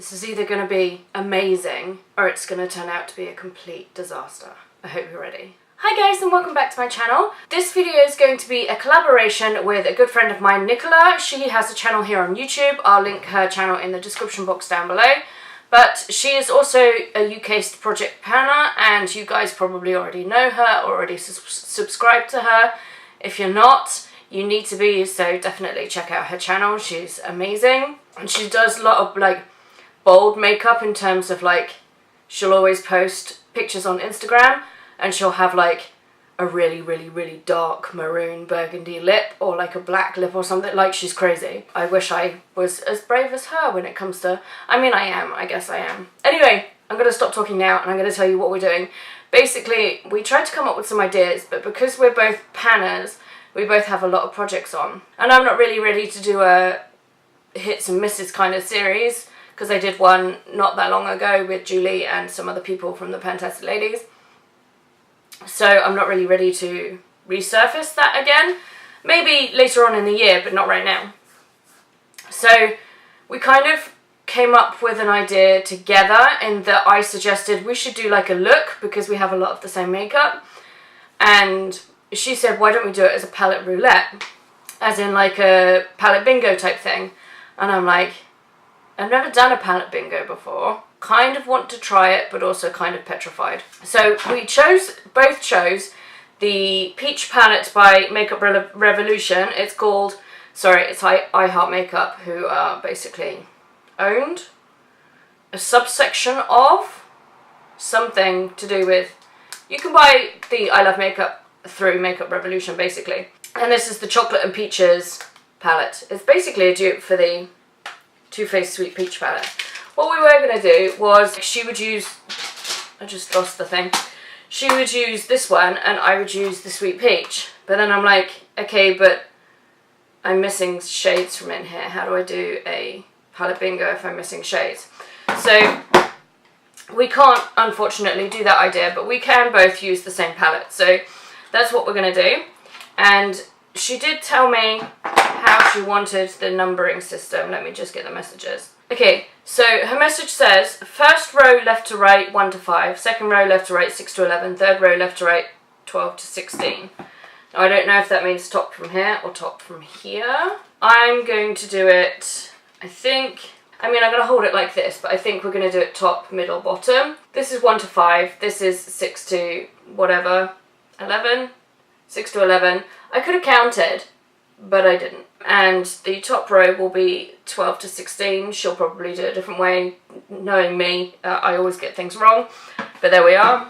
This is either going to be amazing or it's going to turn out to be a complete disaster. I hope you're ready. Hi guys and welcome back to my channel. This video is going to be a collaboration with a good friend of mine, Nicke. She has a channel here on YouTube. I'll link her channel in the description box down below. But she is also a UK project planner and you guys probably already know her, already subscribed to her. If you're not, you need to be, so definitely check out her channel. She's amazing. And she does a lot of like bold makeup in terms of like, she'll always post pictures on Instagram and she'll have like a really dark maroon burgundy lip or like a black lip or something. Like, she's crazy. I wish I was as brave as her when it comes to, I mean I am, I guess I am. Anyway, I'm going to stop talking now and I'm going to tell you what we're doing. Basically, we tried to come up with some ideas, but because we're both panners, we both have a lot of projects on. And I'm not really ready to do a hits and misses kind of series, because I did one not that long ago with Julie and some other people from the Fantastic Ladies. So I'm not really ready to resurface that again. Maybe later on in the year, but not right now. So we kind of came up with an idea together in that I suggested we should do like a look because we have a lot of the same makeup. And she said, why don't we do it as a palette roulette? As in like a palette bingo type thing. And I'm like, I've never done a palette bingo before. Kind of want to try it, but also kind of petrified. So we both chose the Peach palette by Makeup Revolution. It's called, sorry, it's I Heart Makeup, who are basically owned a subsection of something to do with, you can buy the I Love Makeup through Makeup Revolution basically. And this is the Chocolate and Peaches palette. It's basically a dupe for the Too Faced Sweet Peach palette. What we were going to do was, she would use, I just lost the thing, she would use this one and I would use the Sweet Peach. But then I'm like, okay, but I'm missing shades from in here. How do I do a palette bingo if I'm missing shades? So we can't unfortunately do that idea, but we can both use the same palette. So that's what we're going to do. And she did tell me how she wanted the numbering system. Let me just get the messages. Okay, so her message says, first row left to right 1 to 5, second row left to right 6 to 11, third row left to right 12 to 16. Now I don't know if that means top from here or top from here. I'm going to do it, I think, I'm going to hold it like this, but I think we're going to do it top, middle, bottom. This is 1 to 5, this is 6 to whatever, 11, 6 to 11. I could have counted, but I didn't. And the top row will be 12 to 16. She'll probably do it a different way. Knowing me, I always get things wrong. But there we are.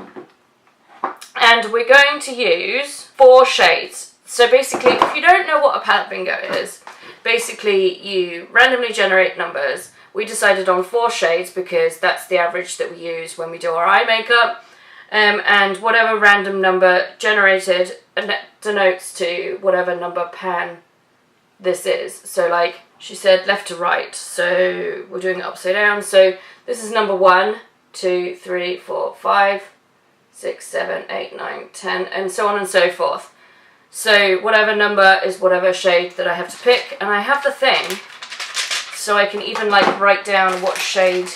And we're going to use 4 shades. So basically, if you don't know what a palette bingo is, basically you randomly generate numbers. We decided on 4 shades because that's the average that we use when we do our eye makeup. And whatever random number generated denotes to whatever number pan this is. So like she said, left to right, so we're doing it upside down. So this is number 1, 2, 3, 4, 5, 6, 7, 8, 9, 10, and so on and so forth. So whatever number is whatever shade that I have to pick, and I have the thing so I can even like write down what shade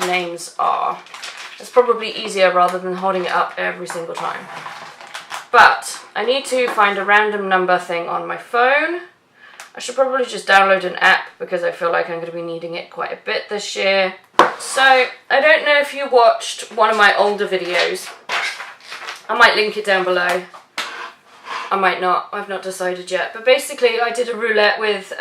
names are. It's probably easier rather than holding it up every single time. But I need to find a random number thing on my phone. I should probably just download an app because I feel like I'm going to be needing it quite a bit this year. So, I don't know if you watched one of my older videos. I might link it down below. I might not. I've not decided yet. But basically, I did a roulette with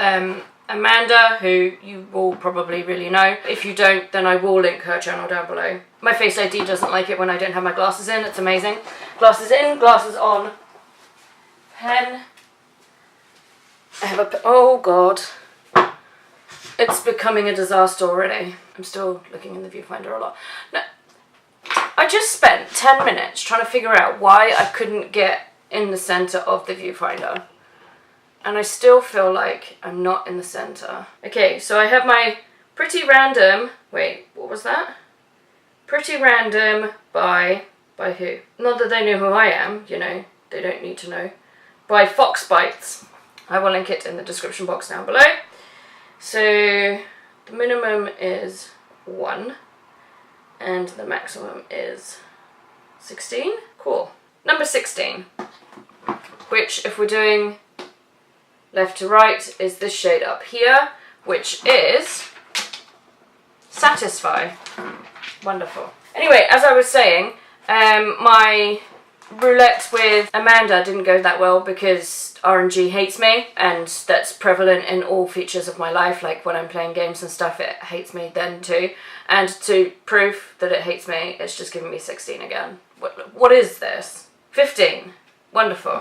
Amanda, who you will probably really know. If you don't, then I will link her channel down below. My Face ID doesn't like it when I don't have my glasses in. It's amazing. Glasses in, glasses on. Pen. I have a, oh god, it's becoming a disaster already. I'm still looking in the viewfinder a lot. No, I just spent 10 minutes trying to figure out why I couldn't get in the center of the viewfinder. And I still feel like I'm not in the center. Okay, so I have my Pretty Random, wait, what was that? Pretty Random by who? Not that they know who I am, you know, they don't need to know. By Fox Bites. I will link it in the description box down below. So the minimum is 1, and the maximum is 16. Cool. Number 16, which if we're doing left to right is this shade up here, which is Satisfy. Wonderful. Anyway, as I was saying, my roulette with Amanda didn't go that well because RNG hates me, and that's prevalent in all features of my life. Like when I'm playing games and stuff, it hates me then too. And to prove that it hates me, it's just giving me 16 again. What is this? 15. Wonderful.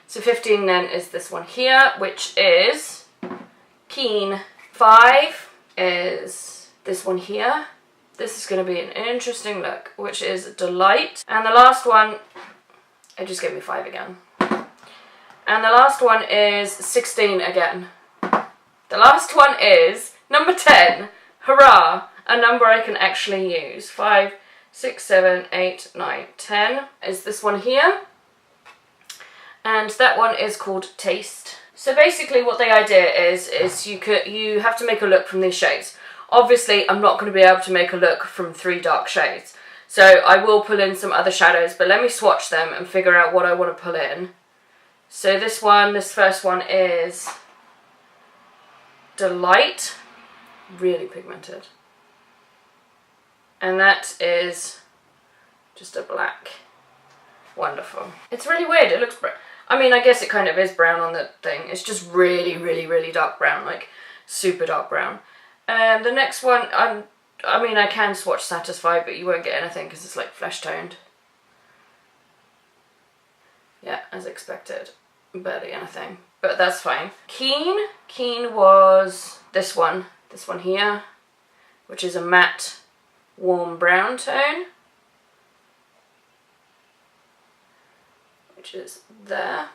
So 15 then is this one here, which is Keen. 5 is this one here. This is going to be an interesting look, which is Delight. And the last one, it just gave me 5 again. And the last one is 16 again. The last one is number 10. Hurrah! A number I can actually use. 5, 6, 7, 8, 9, 10 is this one here. And that one is called Taste. So basically what the idea is you have to make a look from these shades. Obviously I'm not going to be able to make a look from 3 dark shades. So I will pull in some other shadows, but let me swatch them and figure out what I want to pull in. So this first one is Delight, really pigmented. And that is just a black. Wonderful. It's really weird, it looks brown. I mean, I guess it kind of is brown on the thing. It's just really, really, really dark brown, like super dark brown. The next one, I mean, I can swatch Satisfy, but you won't get anything because it's like flesh toned. Yeah, as expected. Barely anything, but that's fine. Keen was this one here, which is a matte, warm brown tone, which is there.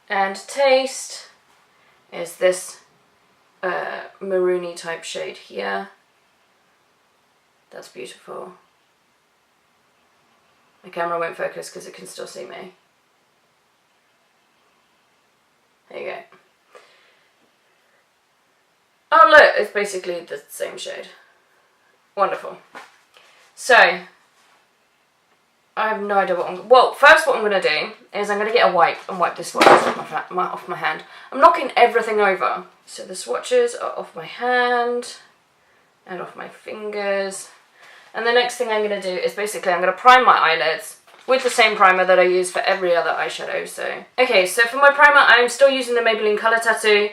And Taste is this maroony type shade here. That's beautiful. My camera won't focus because it can still see me. There you go. Oh look, it's basically the same shade. Wonderful. So, I have no idea what well, first what I'm going to do is I'm going to get a wipe and wipe this swatch off my hand. I'm knocking everything over. So the swatches are off my hand and off my fingers. And the next thing I'm going to do is basically I'm going to prime my eyelids with the same primer that I use for every other eyeshadow. So, okay, so for my primer, I'm still using the Maybelline Colour Tattoo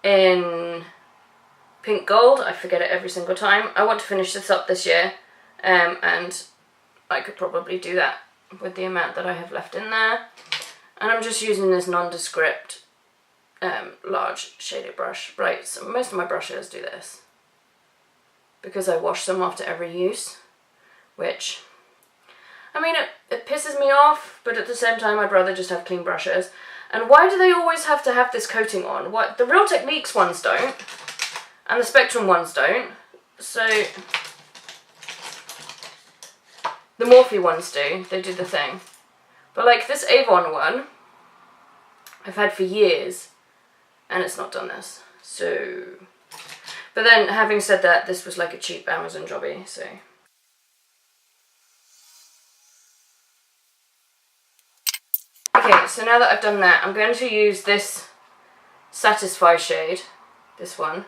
in Pink Gold. I forget it every single time. I want to finish this up this year, and I could probably do that with the amount that I have left in there. And I'm just using this nondescript large shaded brush. Right, so most of my brushes do this because I wash them after every use, which, I mean, it pisses me off, but at the same time I'd rather just have clean brushes. And why do they always have to have this coating on? What, the Real Techniques ones don't, and the Spectrum ones don't, so the Morphe ones do, they do the thing. But like this Avon one, I've had for years, and it's not done this, so. But then, having said that, this was like a cheap Amazon jobby, so. Okay, so now that I've done that, I'm going to use this Satisfy shade, this one,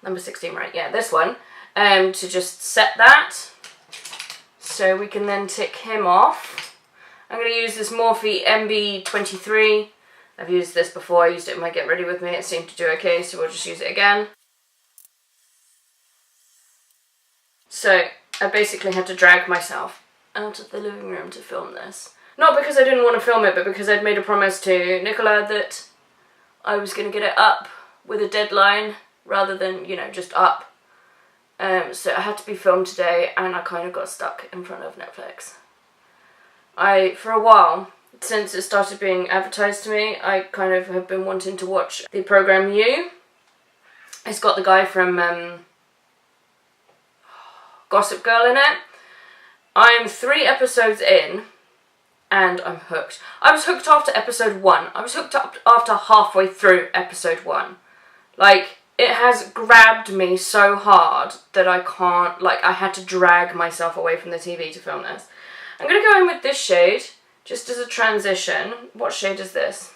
number 16, right? Yeah, this one, to just set that, so we can then tick him off. I'm going to use this Morphe MB23. I've used this before, I used it in my Get Ready With Me, it seemed to do okay, so we'll just use it again. So, I basically had to drag myself out of the living room to film this. Not because I didn't want to film it, but because I'd made a promise to Nicola that I was going to get it up with a deadline, rather than, you know, just up. So it had to be filmed today, and I kind of got stuck in front of Netflix. For a while, since it started being advertised to me, I kind of have been wanting to watch the program You. It's got the guy from Gossip Girl in it. I'm 3 episodes in, and I'm hooked. I was hooked after episode 1. I was hooked up after halfway through episode 1. Like, it has grabbed me so hard that I can't, like, I had to drag myself away from the TV to film this. I'm going to go in with this shade, just as a transition. What shade is this?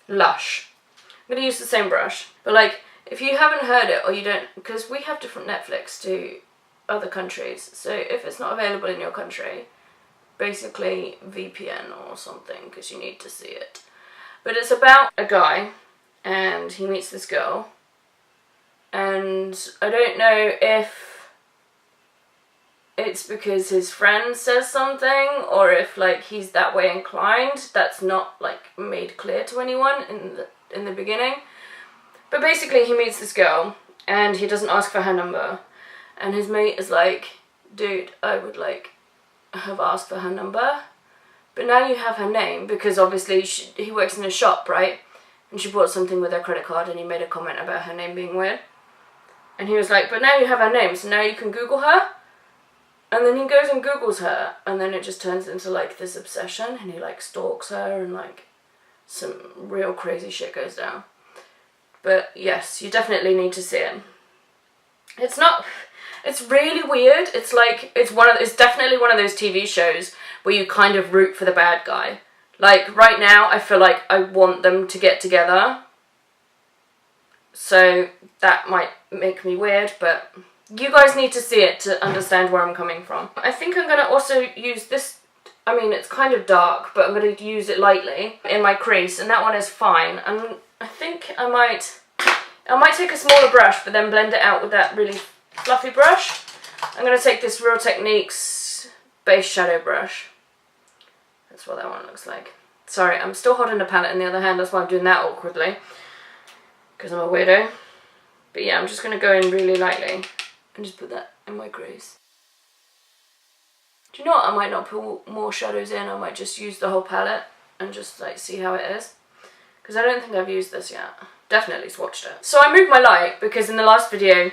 Lush. I'm going to use the same brush. But, like, if you haven't heard it, or you don't, because we have different Netflix to other countries, so if it's not available in your country, basically VPN or something, because you need to see it. But it's about a guy, and he meets this girl, and I don't know if it's because his friend says something, or if, like, he's that way inclined. That's not, like, made clear to anyone in the beginning. But basically he meets this girl, and he doesn't ask for her number, and his mate is like, dude, I would, like, have asked for her number, but now you have her name, because obviously he works in a shop, right? And she bought something with her credit card, and he made a comment about her name being weird. And he was like, but now you have her name, so now you can Google her. And then he goes and Googles her, and then it just turns into, like, this obsession, and he, like, stalks her, and, like, some real crazy shit goes down. But yes, you definitely need to see it. It's really weird. It's like, it's definitely one of those TV shows where you kind of root for the bad guy. Like, right now, I feel like I want them to get together. So that might make me weird, but you guys need to see it to understand where I'm coming from. I think I'm going to also use this, I mean, it's kind of dark, but I'm going to use it lightly in my crease, and that one is fine. And I think I might take a smaller brush, but then blend it out with that really fluffy brush. I'm going to take this Real Techniques base shadow brush. That's what that one looks like. Sorry, I'm still holding a palette in the other hand, that's why I'm doing that awkwardly, because I'm a weirdo. But yeah, I'm just going to go in really lightly and just put that in my crease. Do you know what? I might not put more shadows in, I might just use the whole palette and just, like, see how it is. Because I don't think I've used this yet. Definitely swatched it. So I moved my light because in the last video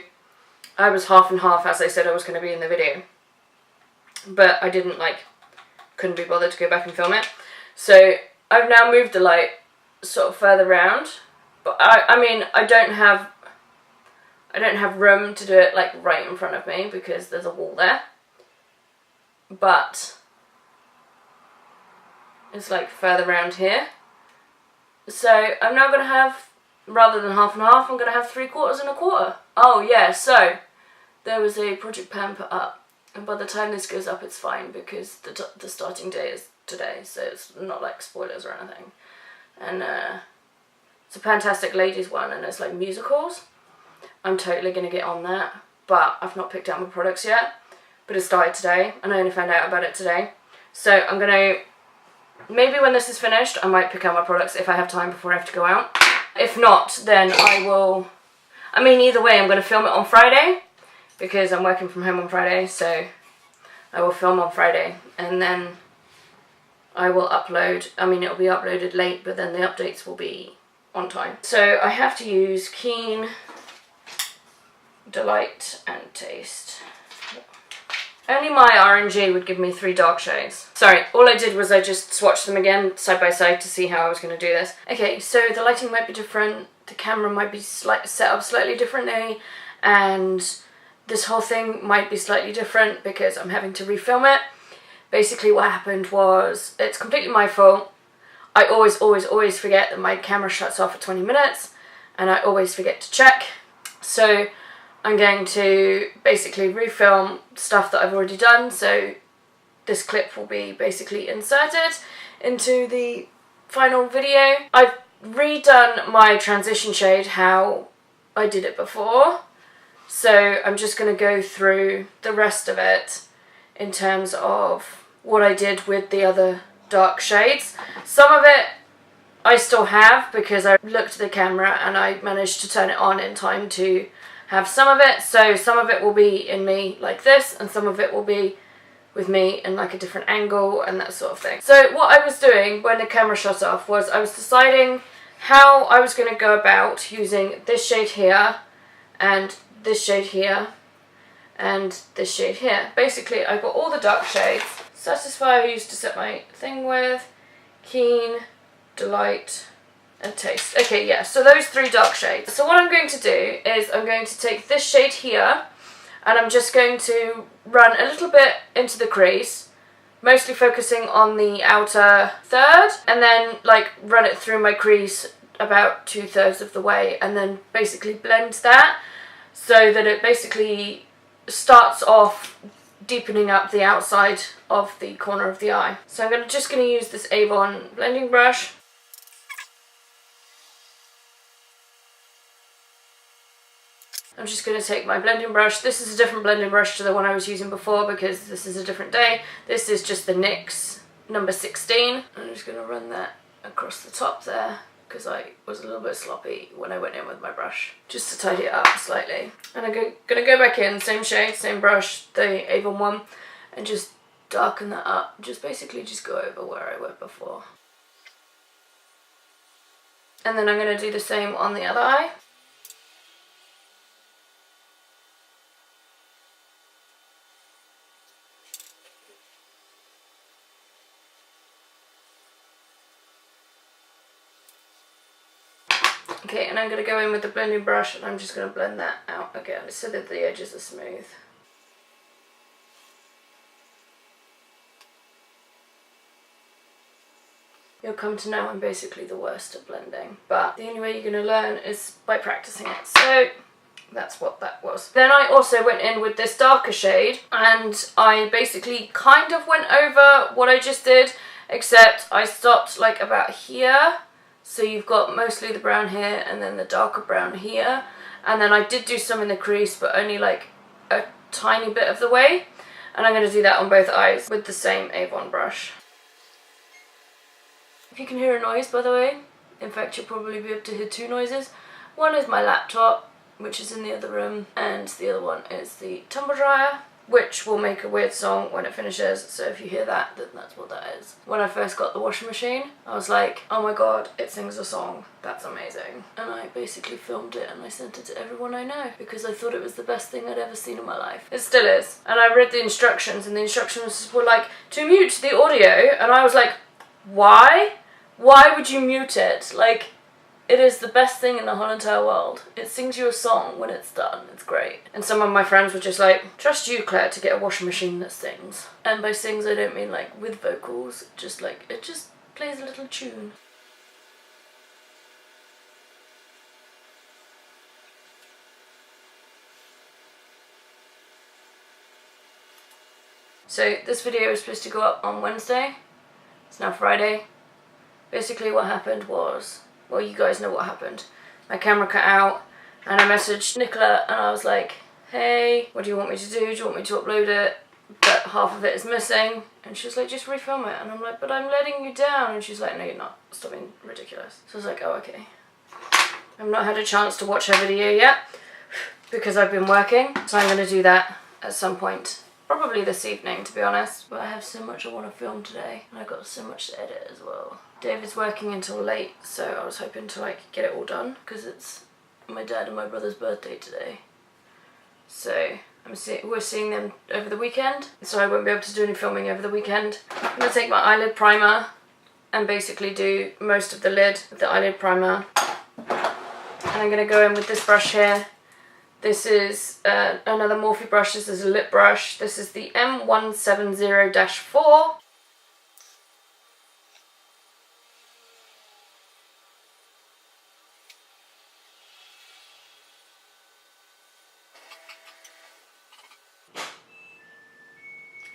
I was half and half, as I said I was going to be in the video. But I didn't, like, couldn't be bothered to go back and film it. So I've now moved the light sort of further round. But I mean, I don't have room to do it, like, right in front of me because there's a wall there. But it's, like, further round here. So I'm now going to have, rather than half and half, I'm going to have 3/4 and 1/4. Oh yeah, so there was a project pan put up, and by the time this goes up it's fine because the starting day is today, so it's not like spoilers or anything. And it's a Fantastic Ladies one, and it's like musicals. I'm totally going to get on that, but I've not picked out my products yet. But it started today, and I only found out about it today. So I'm going to, maybe when this is finished, I might pick out my products if I have time before I have to go out. If not, then I will, I mean, either way, I'm going to film it on Friday, because I'm working from home on Friday, so I will film on Friday, and then I will upload, I mean, it'll be uploaded late, but then the updates will be on time. So I have to use Keen, Delight, and Taste. Only my RNG would give me 3 dark shades. Sorry, all I did was I just swatched them again side by side to see how I was going to do this. Okay, so the lighting might be different, the camera might be set up slightly differently, and this whole thing might be slightly different because I'm having to refilm it. Basically what happened was, it's completely my fault. I always forget that my camera shuts off at 20 minutes, and I always forget to check. So I'm going to basically refilm stuff that I've already done, so this clip will be basically inserted into the final video. I've redone my transition shade how I did it before, so I'm just going to go through the rest of it in terms of what I did with the other dark shades. Some of it I still have because I looked at the camera and I managed to turn it on in time to have some of it, so some of it will be in me like this, and some of it will be with me in like a different angle and that sort of thing. So what I was doing when the camera shut off was I was deciding how I was going to go about using this shade here, and this shade here, and this shade here. Basically I got all the dark shades. Satisfy I used to set my thing with, Keen, Delight, and taste. Okay, yeah, so those 3 dark shades. So what I'm going to do is I'm going to take this shade here and I'm just going to run a little bit into the crease, mostly focusing on the outer third, and then like run it through my crease about 2/3 of the way, and then basically blend that so that it basically starts off deepening up the outside of the corner of the eye. So I'm just going to use this Avon blending brush. I'm just going to take my blending brush. This is a different blending brush to the one I was using before because this is a different day. This is just the NYX number 16. I'm just going to run that across the top there because I was a little bit sloppy when I went in with my brush, just to tidy it up slightly. And I'm going to go back in, same shade, same brush, the Avon one, and just darken that up. Just basically just go over where I went before. And then I'm going to do the same on the other eye. Okay, and I'm going to go in with the blending brush and I'm just going to blend that out again so that the edges are smooth. You'll come to know I'm basically the worst at blending, but the only way you're going to learn is by practicing it. So that's what that was. Then I also went in with this darker shade and I basically kind of went over what I just did, except I stopped like about here. So you've got mostly the brown here and then the darker brown here. And then I did do some in the crease, but only like a tiny bit of the way. And I'm going to do that on both eyes with the same Avon brush. If you can hear a noise, by the way, in fact you'll probably be able to hear 2 noises. One is my laptop, which is in the other room, and the other one is the tumble dryer, which will make a weird song when it finishes, so if you hear that, then that's what that is. When I first got the washing machine, I was like, oh my god, it sings a song, that's amazing. And I basically filmed it and I sent it to everyone I know, because I thought it was the best thing I'd ever seen in my life. It still is. And I read the instructions, and the instructions were like, to mute the audio, and I was like, why? Why would you mute it? Like, it is the best thing in the whole entire world. It sings you a song when it's done. It's great. And some of my friends were just like, trust you, Claire, to get a washing machine that sings. And by sings, I don't mean like with vocals. Just like, it just plays a little tune. So this video was supposed to go up on Wednesday. It's now Friday. Basically what happened was, well, you guys know what happened. My camera cut out and I messaged Nicola and I was like, hey, what do you want me to do? Do you want me to upload it? But half of it is missing. And she was like, just refilm it. And I'm like, but I'm letting you down. And she's like, no, you're not. Stop being ridiculous. So I was like, oh, okay. I've not had a chance to watch her video yet because I've been working. So I'm going to do that at some point. Probably this evening, to be honest. But I have so much I want to film today. And I've got so much to edit as well. David's working until late, so I was hoping to like get it all done because it's my dad and my brother's birthday today. So we're seeing them over the weekend, so I won't be able to do any filming over the weekend. I'm going to take my eyelid primer and basically do most of the lid with the eyelid primer. And I'm going to go in with this brush here. This is another Morphe brush. This is a lip brush. This is the M170-4.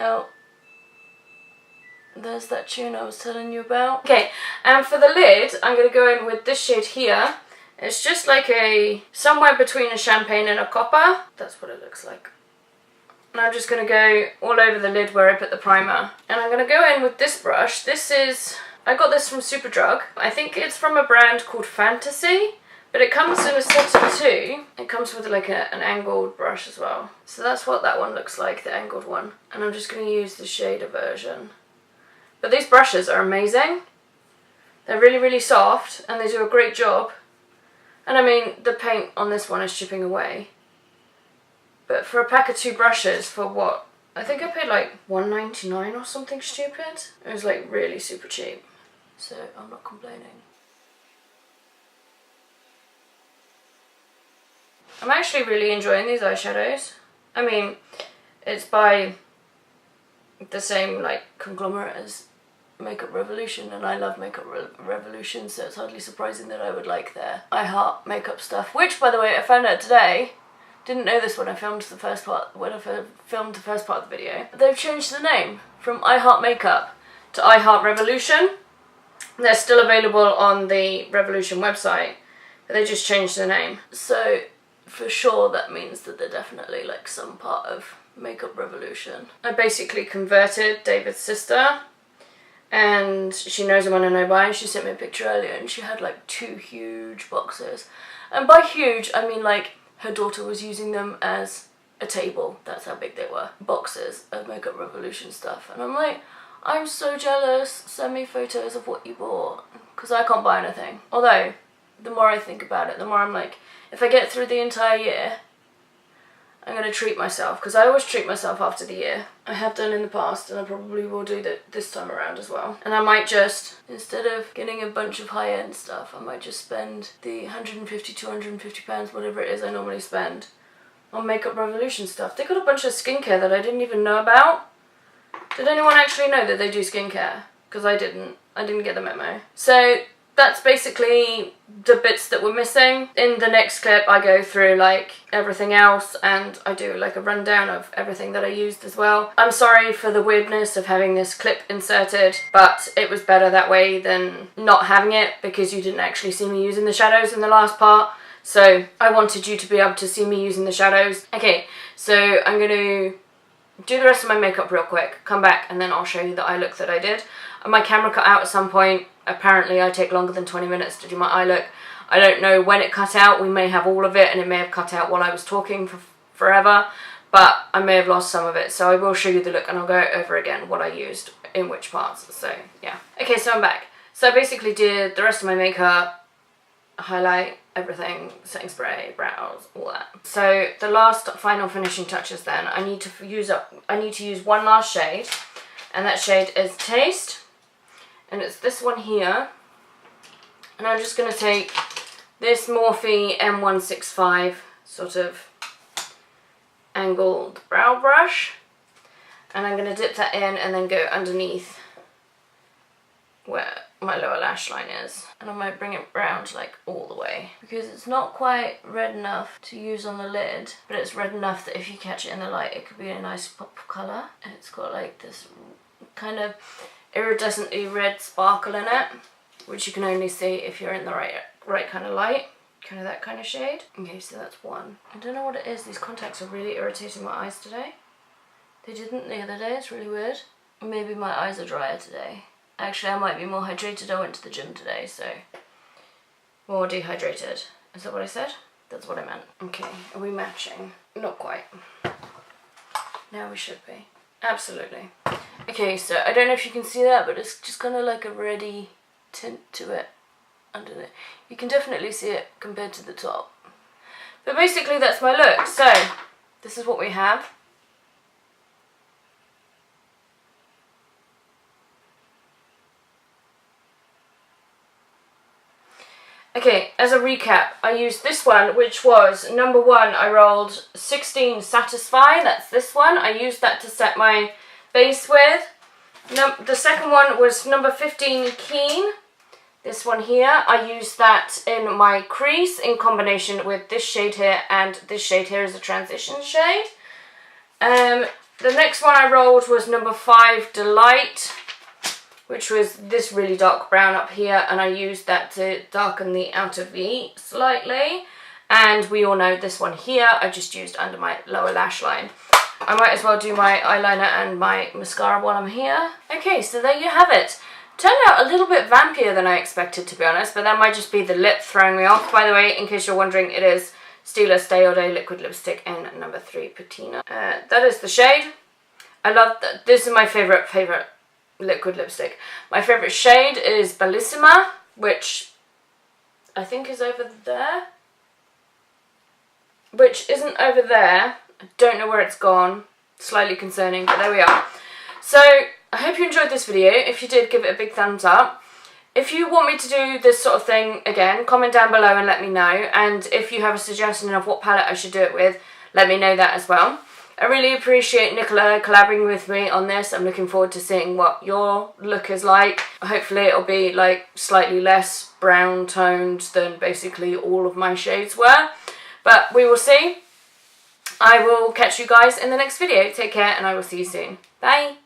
Oh, there's that tune I was telling you about. Okay, and for the lid, I'm going to go in with this shade here. It's just like somewhere between a champagne and a copper. That's what it looks like. And I'm just going to go all over the lid where I put the primer. And I'm going to go in with this brush. I got this from Superdrug. I think it's from a brand called Fantasy. But it comes in a set of 2. It comes with like an angled brush as well. So that's what that one looks like, the angled one. And I'm just going to use the shade Aversion. But these brushes are amazing. They're really, really soft and they do a great job. And I mean, the paint on this one is chipping away. But for a pack of 2 brushes for what? I think I paid like $1.99 or something stupid. It was like really super cheap. So I'm not complaining. I'm actually really enjoying these eyeshadows. I mean, it's by the same like conglomerate as Makeup Revolution, and I love Makeup Revolution, so it's hardly surprising that I would like their I Heart makeup stuff, which, by the way, I found out today. Didn't know this when I filmed the first part, of the video. They've changed the name from I Heart Makeup to I Heart Revolution. They're still available on the Revolution website, but they just changed the name. So for sure that means that they're definitely like some part of Makeup Revolution. I basically converted David's sister, and she knows I'm on a no-buy, and she sent me a picture earlier and she had like 2 huge boxes. And by huge, I mean like her daughter was using them as a table. That's how big they were. Boxes of Makeup Revolution stuff. And I'm like, I'm so jealous. Send me photos of what you bought. Because I can't buy anything. Although, the more I think about it, the more I'm like, if I get through the entire year, I'm going to treat myself. Because I always treat myself after the year. I have done in the past, and I probably will do that this time around as well. And I might just, instead of getting a bunch of high-end stuff, I might just spend the £150, £250, whatever it is I normally spend, on Makeup Revolution stuff. They got a bunch of skincare that I didn't even know about. Did anyone actually know that they do skincare? Because I didn't. I didn't get the memo. So that's basically the bits that were missing. In the next clip I go through like everything else, and I do like a rundown of everything that I used as well. I'm sorry for the weirdness of having this clip inserted, but it was better that way than not having it, because you didn't actually see me using the shadows in the last part. So I wanted you to be able to see me using the shadows. Okay, so I'm going to do the rest of my makeup real quick, come back, and then I'll show you the eye look that I did. My camera cut out at some point. Apparently I take longer than 20 minutes to do my eye look. I don't know when it cut out. We may have all of it, and it may have cut out while I was talking for forever, but I may have lost some of it. So I will show you the look, and I'll go over again what I used in which parts. So yeah. Okay, so I'm back. So I basically did the rest of my makeup, highlight, everything, setting spray, brows, all that. So the last final finishing touches then, I need to use one last shade, and that shade is Taste. And it's this one here, and I'm just going to take this Morphe M165 sort of angled brow brush, and I'm going to dip that in and then go underneath where my lower lash line is, and I might bring it round like all the way, because it's not quite red enough to use on the lid, but it's red enough that if you catch it in the light it could be a nice pop colour. And it's got like this kind of iridescently red sparkle in it, which you can only see if you're in the right kind of light, kind of that kind of shade. Okay, so that's one. I don't know what it is, these contacts are really irritating my eyes today. They didn't the other day, it's really weird. Maybe my eyes are drier today. Actually, I might be more hydrated. I went to the gym today, so more dehydrated. Is that what I said? That's what I meant. Okay, are we matching? Not quite. Now we should be. Absolutely. Okay, so I don't know if you can see that, but it's just kind of like a reddy tint to it under there. You can definitely see it compared to the top. But basically that's my look. So this is what we have. Okay, as a recap, I used this one, which was number 1, I rolled 16 Satisfy, that's this one. I used that to set my base with. The second one was number 15 Keen, this one here. I used that in my crease in combination with this shade here, and this shade here is a transition shade. The next one I rolled was number 5 Delight, which was this really dark brown up here, and I used that to darken the outer V slightly. And we all know this one here I just used under my lower lash line. I might as well do my eyeliner and my mascara while I'm here. Okay, so there you have it. Turned out a little bit vampier than I expected, to be honest, but that might just be the lip throwing me off. By the way, in case you're wondering, it is Stila Stay All Day Liquid Lipstick in number 3 Patina. That is the shade. I love that. This is my favourite liquid lipstick. My favourite shade is Bellissima, which I think is over there. Which isn't over there. I don't know where it's gone. Slightly concerning, but there we are. So, I hope you enjoyed this video. If you did, give it a big thumbs up. If you want me to do this sort of thing again, comment down below and let me know. And if you have a suggestion of what palette I should do it with, let me know that as well. I really appreciate Nicke collaborating with me on this. I'm looking forward to seeing what your look is like. Hopefully it'll be like slightly less brown toned than basically all of my shades were. But we will see. I will catch you guys in the next video. Take care and I will see you soon. Bye!